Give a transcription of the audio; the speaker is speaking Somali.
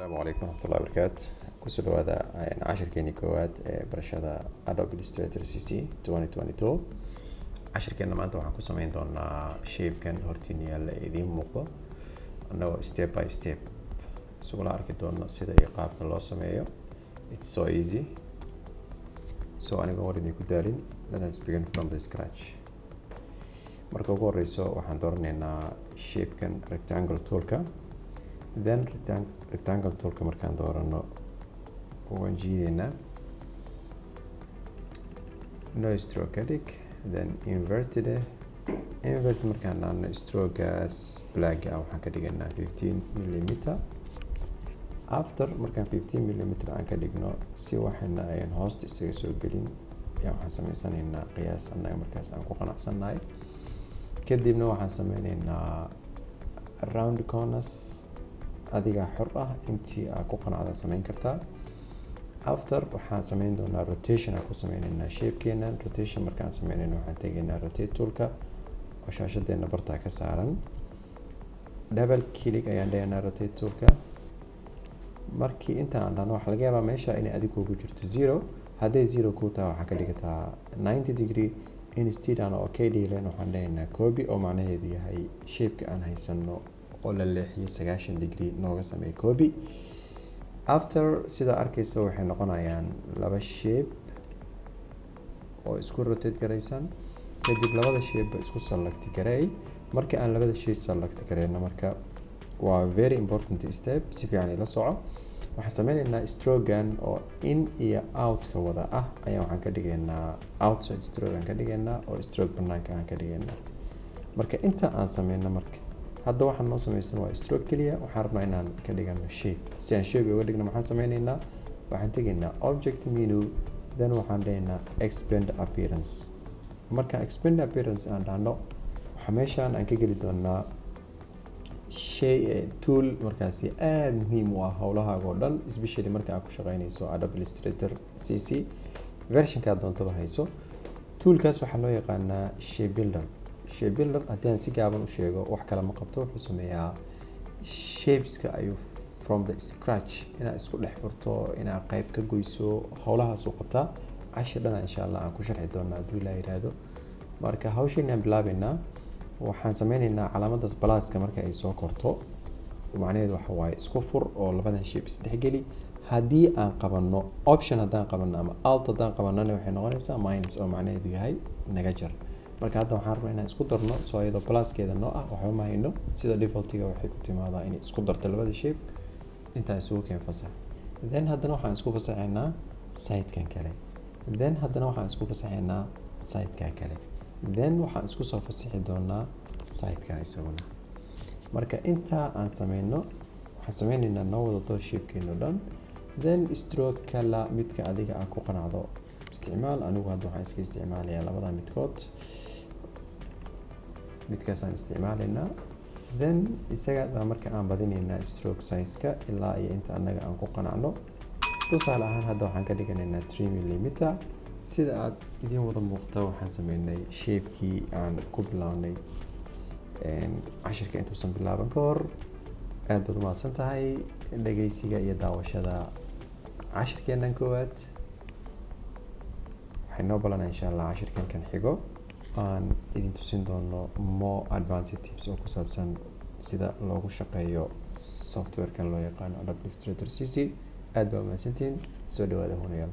السلام عليكم ورحمة الله وبركاته. kusoo dhawaada cashirkeeni koowaad ee barashada Adobe Illustrator CC 2022. cashirkeena maanta waxaan ku sameyn doonaa shape-kan hortiin yaalla ee idiin muuqdo annagoo step by step isugula arki doono sida iyo qaabka loo sameeyo. It's so easy. So aniga hore idinku daalin, let us begin from the scratch. marka ugu horeyso waxaan dooranaynaa shape-kan rectangle toolka. Then rectangle toolka markaan doorano waan jiideynaa no stroke edit, then invert markaan aan strokegaas black waxaan ka dhiganaa 15 mm. After markaan 15 mm aan ka dhigno si waxayna ayaan hoosta isaga soo gelin waxaan sameysanaynaa qiyaas annaga markaas aan ku qanacsannahay. kadibna waxaan sameynaynaa round corners adiga xor ah intii aad ku qanacda sameyn kartaa. After waxaan sameyn doonaa rotation aan ku sameynaynaa shape-keena. rotation markaan sameynayno waxaan tegaynaa rotate toolka oo shaashadeena bartaa ka saaran. double click ayaan dhahaynaa rotate toolka. markii inta aan dhahno waxaa laga yaabaa meesha inay adiga kugu jirto 0. hadday 0 ku tahay waxaa ka dhigataa 90 degree. instead aan okay dhiileen waxaan dhahaynaa copy oo macnaheedu yahay shape-ka aan haysano oo la leexiyay 90 degree nooga sameey copy. After sida arkayso waxay noqonayaan laba shape oo isku rotate garaysan. kadib labada shape isku select garay. marka aan labada shape select garayna marka waa very important step, si fiican ila soco. waxaan sameynaynaa stroke-gan oo in iyo out ka wada ah ayaa waxaan ka dhigaynaa outside stroke aan ka dhigaynaa oo stroke banaanka aan ka dhigaynaa. marka inta aan sameyno marka hadda waxaan noo sameysan waa stroke kaliya. waxaan rabnaa inaan ka dhigano shape. si aan shape uga dhigno maxaan sameynaynaa, waxaan tegaynaa object menu, then waxaan dhahaynaa expand appearance. marka expand appearance aan dhahno waxa meeshaan aan ka geli doonaa tool markaasi aad muhiim u ah howlahaaga oo dhan, especially marka aad ku shaqeynayso Adobe Illustrator CC version-ka doontaba hayso. toolkaas waxaa loo yaqaanaa shape builder. shape builder haddii aan si gaaban u sheego wax kale ma qabto, wuxuu sameeyaa shapeska ayuu from the scratch inaad isku dhex furto, inaad qayb ka goyso, howlahaas uu qabtaa. cashir dhana insha Allah aan ku sharxi doonaa hadduu Ilaahay yiraahdo. marka hawsheena bilaabeynaa. waxaan sameynaynaa calaamadaas balaaska marka ay soo korto macnaheedu waxa waaye isku fur oo labadan shape isdhexgeli. haddii aan qabanno option haddaan qabanno ama alt haddaan qabannona waxay noqonaysaa minus oo macnaheedu yahay naga jar. marka hadda waxaan rabnaa inaan isku darno soo iyadoo pluskeeda noo ah waxba ma hayno. sida defaultiga waxay ku timaadaa inay isku darto labada shape intaan isugu keen fasax. then haddana waxaan isku fasaxaynaa side-kan kale. then haddana waxaan isku fasaxaynaa side-ka kale. then waxaan isku soo fasaxi doonaa side-ka isaguna. marka inta aan sameyno waxaan sameynaynaa noo wada door shape-keeno dhan. then stroke kala midka adiga aad ku qanacdo isticmaal. anigu hadda waxaan iska isticmaalayaa labada midkood. midkaasaan isticmaalaynaa. then isaga marka aan badinaynaa stroke size-ka ilaa iyo inta annaga aan ku qanacno. tusaale ahaan hadda waxaan ka dhiganaynaa 3 mm. sida aad idin wada muuqata waxaan sameynay shape-kii aan ku bilaabnay cashirka intuusan bilaaban ka hor. aad baad u mahadsan tahay dhageysiga iyo daawashada cashirkeenan koowaad. waxay noo balanaa insha Allah cashirkan kan xigo aan idin tusin doono more advanced tips oo ku saabsan sida loogu shaqeeyo software-kan loo yaqaano Adobe Illustrator CC. aad baa u mahadsantihiin. soo dhawaada hunayaal.